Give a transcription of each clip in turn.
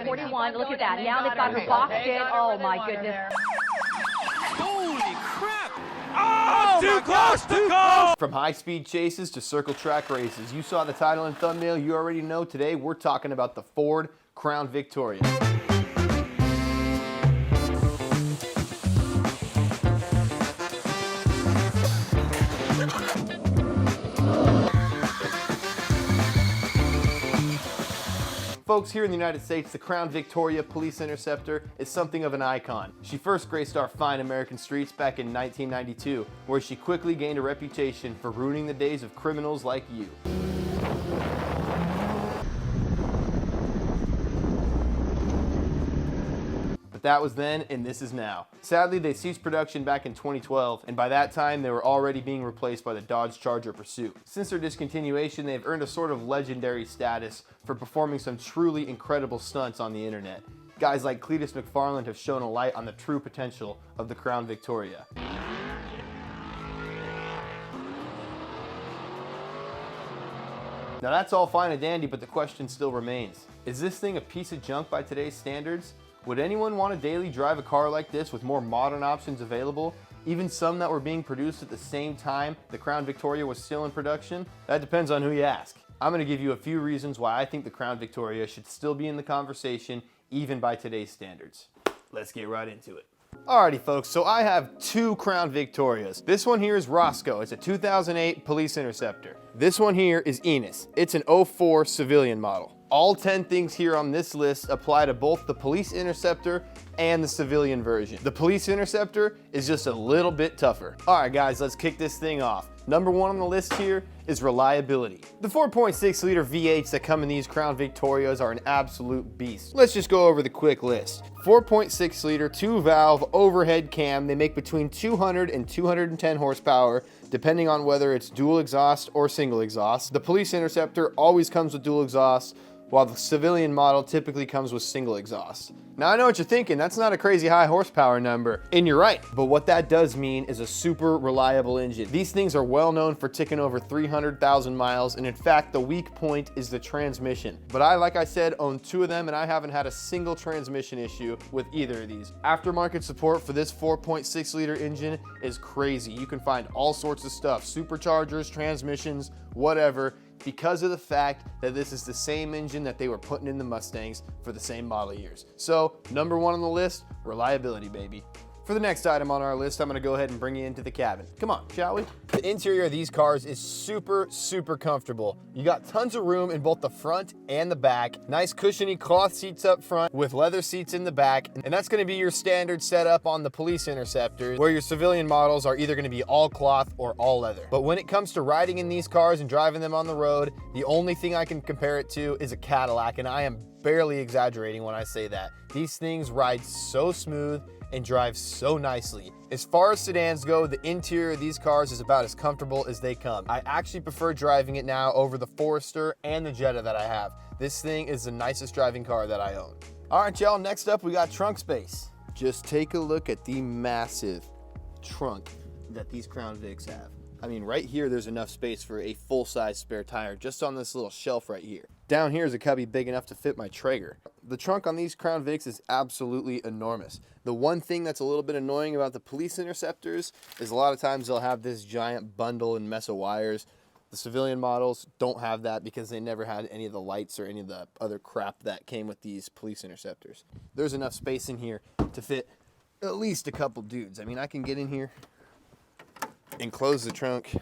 about 41. Look at that. Now they've got her boxed in. Oh, my goodness. Holy crap! Oh, too close to go! From high-speed chases to circle track races, you saw the title and thumbnail. You already know today we're talking about the Ford Crown Victoria. Folks, here in the United States, the Crown Victoria Police Interceptor is something of an icon. She first graced our fine American streets back in 1992, where she quickly gained a reputation for ruining the days of criminals like you. But that was then, and this is now. Sadly, they ceased production back in 2012, and by that time, they were already being replaced by the Dodge Charger Pursuit. Since their discontinuation, they've earned a sort of legendary status for performing some truly incredible stunts on the internet. Guys like Cletus McFarland have shown a light on the true potential of the Crown Victoria. Now that's all fine and dandy, but the question still remains. Is this thing a piece of junk by today's standards? Would anyone want to daily drive a car like this with more modern options available? Even some that were being produced at the same time the Crown Victoria was still in production? That depends on who you ask. I'm going to give you a few reasons why I think the Crown Victoria should still be in the conversation, even by today's standards. Let's get right into it. Alrighty folks, so I have two Crown Victorias. This one here is Roscoe. It's a 2008 Police Interceptor. This one here is Enos. It's an 04 civilian model. All 10 things here on this list apply to both the Police Interceptor and the civilian version. The Police Interceptor is just a little bit tougher. Alright guys, let's kick this thing off. Number one on the list here is reliability. The 4.6 liter V8s that come in these Crown Victorias are an absolute beast. Let's just go over the quick list. 4.6 liter, 2-valve, overhead cam. They make between 200 and 210 horsepower, depending on whether it's dual exhaust or single exhaust. The Police Interceptor always comes with dual exhaust, while the civilian model typically comes with single exhaust. Now I know what you're thinking, that's not a crazy high horsepower number, and you're right, but what that does mean is a super reliable engine. These things are well known for ticking over 300,000 miles, and in fact the weak point is the transmission. But I, like I said, own two of them and I haven't had a single transmission issue with either of these. Aftermarket support for this 4.6 liter engine is crazy. You can find all sorts of stuff, superchargers, transmissions, whatever, because of the fact that this is the same engine that they were putting in the Mustangs for the same model years. So, number one on the list, reliability, baby. For the next item on our list, I'm gonna go ahead and bring you into the cabin. Come on, shall we? The interior of these cars is super, super comfortable. You got tons of room in both the front and the back. Nice cushiony cloth seats up front with leather seats in the back. And that's gonna be your standard setup on the Police Interceptors, where your civilian models are either gonna be all cloth or all leather. But when it comes to riding in these cars and driving them on the road, the only thing I can compare it to is a Cadillac, and I am barely exaggerating when I say that. These things ride so smooth and drive so nicely. As far as sedans go, the interior of these cars is about as comfortable as they come. I actually prefer driving it now over the Forester and the Jetta that I have. This thing is the nicest driving car that I own. All right, y'all, next up we got trunk space. Just take a look at the massive trunk that these Crown Vics have. I mean, right here, there's enough space for a full-size spare tire just on this little shelf right here. Down here is a cubby big enough to fit my Traeger. The trunk on these Crown Vics is absolutely enormous. The one thing that's a little bit annoying about the Police Interceptors is a lot of times they'll have this giant bundle and mess of wires. The civilian models don't have that because they never had any of the lights or any of the other crap that came with these Police Interceptors. There's enough space in here to fit at least a couple dudes. I mean, I can get in here and close the trunk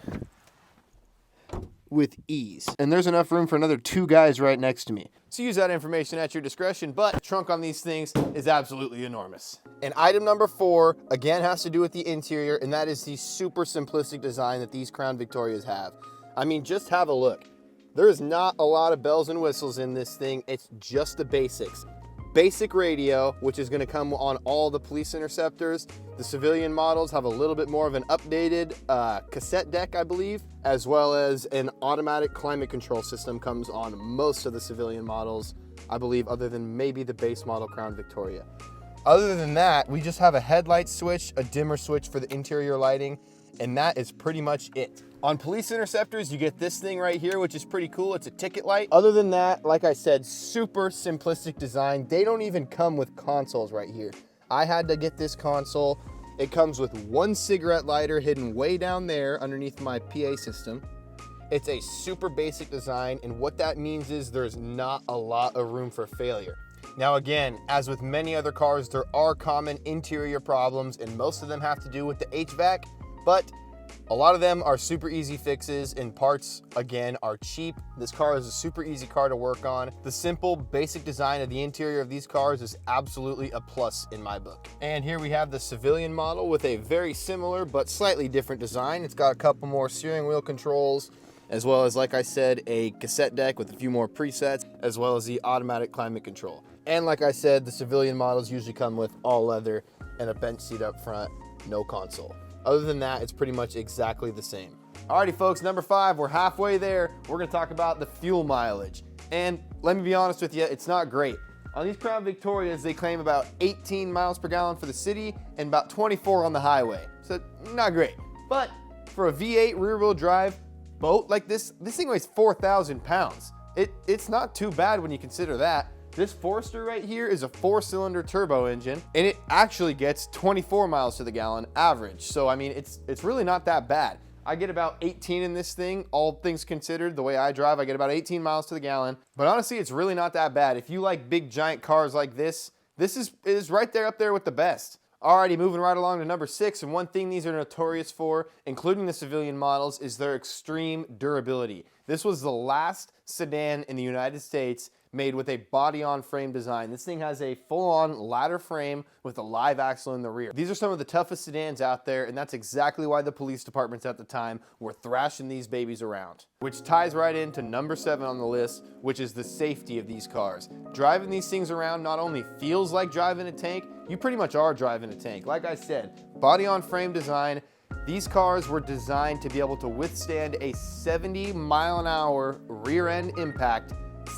with ease. And there's enough room for another two guys right next to me. So use that information at your discretion, but the trunk on these things is absolutely enormous. And item number 4, again, has to do with the interior, and that is the super simplistic design that these Crown Victorias have. I mean, just have a look. There is not a lot of bells and whistles in this thing. It's just the basics. Basic radio, which is going to come on all the Police Interceptors. The civilian models have a little bit more of an updated cassette deck, I believe, as well as an automatic climate control system comes on most of the civilian models, I believe, other than maybe the base model Crown Victoria. Other than that, we just have a headlight switch, a dimmer switch for the interior lighting, and that is pretty much it. On police interceptors, you get this thing right here, which is pretty cool. It's a ticket light. Other than that, like I said, super simplistic design. They don't even come with consoles right here. I had to get this console. It comes with one cigarette lighter hidden way down there underneath my PA system. It's a super basic design, and what that means is there's not a lot of room for failure. Now again, as with many other cars, there are common interior problems, and most of them have to do with the HVAC, but a lot of them are super easy fixes, and parts, again, are cheap. This car is a super easy car to work on. The simple, basic design of the interior of these cars is absolutely a plus in my book. And here we have the civilian model with a very similar but slightly different design. It's got a couple more steering wheel controls, as well as, like I said, a cassette deck with a few more presets, as well as the automatic climate control. And like I said, the civilian models usually come with all leather and a bench seat up front, no console. Other than that, it's pretty much exactly the same. Alrighty folks, number 5, we're halfway there. We're gonna talk about the fuel mileage. And let me be honest with you, it's not great. On these Crown Victorias, they claim about 18 miles per gallon for the city and about 24 on the highway. So not great. But for a V8 rear wheel drive boat like this thing weighs 4,000 pounds. It's not too bad when you consider that. This Forester right here is a 4-cylinder turbo engine, and it actually gets 24 miles to the gallon average. So I mean, it's really not that bad. I get about 18 in this thing, all things considered. The way I drive, I get about 18 miles to the gallon. But honestly, it's really not that bad. If you like big giant cars like this is right there up there with the best. Alrighty, moving right along to number 6, and one thing these are notorious for, including the civilian models, is their extreme durability. This was the last sedan in the United States made with a body-on-frame design. This thing has a full-on ladder frame with a live axle in the rear. These are some of the toughest sedans out there, and that's exactly why the police departments at the time were thrashing these babies around. Which ties right into number 7 on the list, which is the safety of these cars. Driving these things around not only feels like driving a tank, you pretty much are driving a tank. Like I said, body-on-frame design. These cars were designed to be able to withstand a 70-mile-an-hour rear-end impact,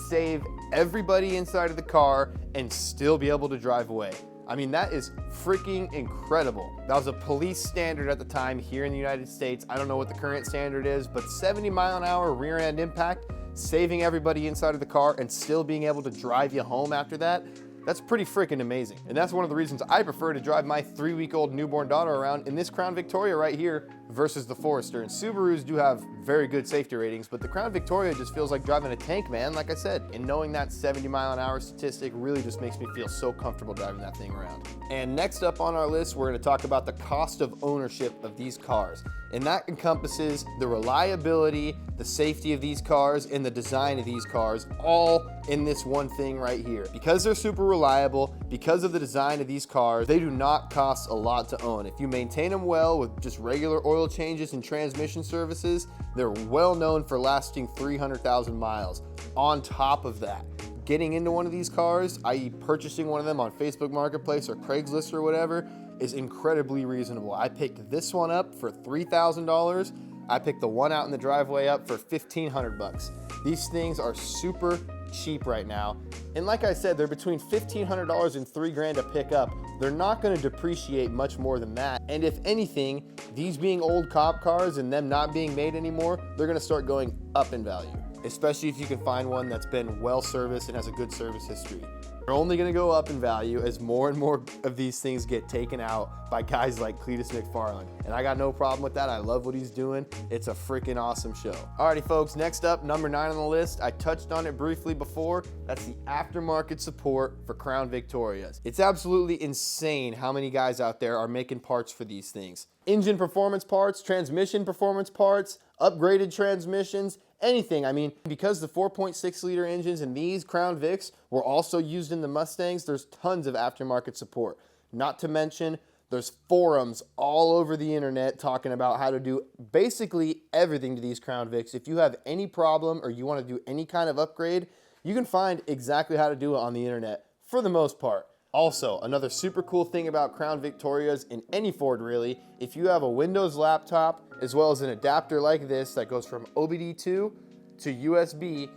save everybody inside of the car, and still be able to drive away. I mean, that is freaking incredible. That was a police standard at the time here in the United States. I don't know what the current standard is, but 70-mile-an-hour rear-end impact, saving everybody inside of the car and still being able to drive you home after that, that's pretty freaking amazing. And that's one of the reasons I prefer to drive my 3-week-old newborn daughter around in this Crown Victoria right here versus the Forester. And Subarus do have very good safety ratings, but the Crown Victoria just feels like driving a tank, man, like I said. And knowing that 70-mile-an-hour statistic really just makes me feel so comfortable driving that thing around. And next up on our list, we're gonna talk about the cost of ownership of these cars. And that encompasses the reliability, the safety of these cars, and the design of these cars, all in this one thing right here. Because they're super reliable, because of the design of these cars, they do not cost a lot to own. If you maintain them well with just regular oil changes and transmission services, they're well known for lasting 300,000 miles. On top of that, getting into one of these cars, i.e. purchasing one of them on Facebook Marketplace or Craigslist or whatever, is incredibly reasonable. I picked this one up for $3,000. I picked the one out in the driveway up for $1,500. These things are super cheap right now. And like I said, they're between $1,500 and $3,000 to pick up. They're not gonna depreciate much more than that. And if anything, these being old cop cars and them not being made anymore, they're gonna start going up in value, especially if you can find one that's been well serviced and has a good service history. They're only gonna go up in value as more and more of these things get taken out by guys like Cletus McFarland. And I got no problem with that. I love what he's doing. It's a freaking awesome show. Alrighty folks, next up, number 9 on the list. I touched on it briefly before. That's the aftermarket support for Crown Victorias. It's absolutely insane how many guys out there are making parts for these things. Engine performance parts, transmission performance parts, upgraded transmissions, anything. I mean, because the 4.6 liter engines in these Crown Vics were also used in the Mustangs, there's tons of aftermarket support. Not to mention, there's forums all over the internet talking about how to do basically everything to these Crown Vics. If you have any problem or you want to do any kind of upgrade, you can find exactly how to do it on the internet for the most part. Also, another super cool thing about Crown Victorias, in any Ford really, if you have a Windows laptop as well as an adapter like this that goes from OBD2 to USB,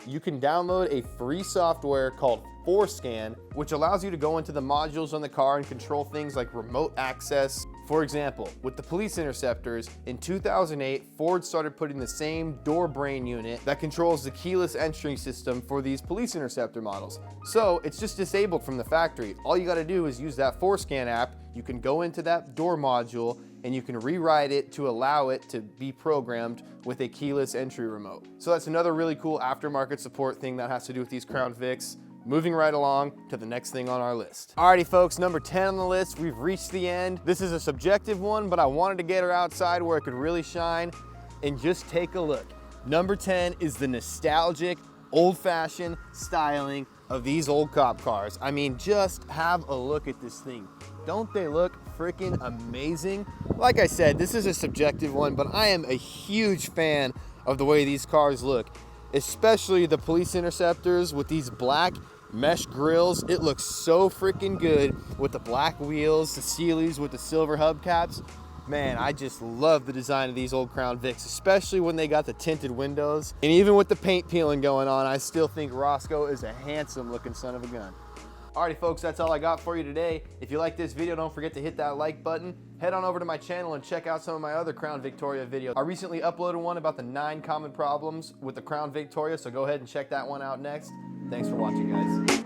you can download a free software called ForScan, which allows you to go into the modules on the car and control things like remote access, For example, with the police interceptors, in 2008, Ford started putting the same door brain unit that controls the keyless entry system for these police interceptor models. So it's just disabled from the factory. All you gotta do is use that ForeScan app. You can go into that door module and you can rewrite it to allow it to be programmed with a keyless entry remote. So that's another really cool aftermarket support thing that has to do with these Crown Vics. Moving right along to the next thing on our list. Alrighty folks, number 10 on the list, we've reached the end. This is a subjective one, but I wanted to get her outside where it could really shine and just take a look. Number 10 is the nostalgic, old-fashioned styling of these old cop cars. I mean, just have a look at this thing. Don't they look freaking amazing? Like I said, this is a subjective one, but I am a huge fan of the way these cars look, especially the police interceptors with these black mesh grills. It looks so freaking good with the black wheels, the Sealy's with the silver hubcaps. Man, I just love the design of these old Crown Vics, especially when they got the tinted windows. And even with the paint peeling going on, I still think Roscoe is a handsome looking son of a gun. Alrighty folks, that's all I got for you today. If you like this video, don't forget to hit that like button. Head on over to my channel and check out some of my other Crown Victoria videos. I recently uploaded one about the 9 common problems with the Crown Victoria, so go ahead and check that one out next. Thanks for watching, guys.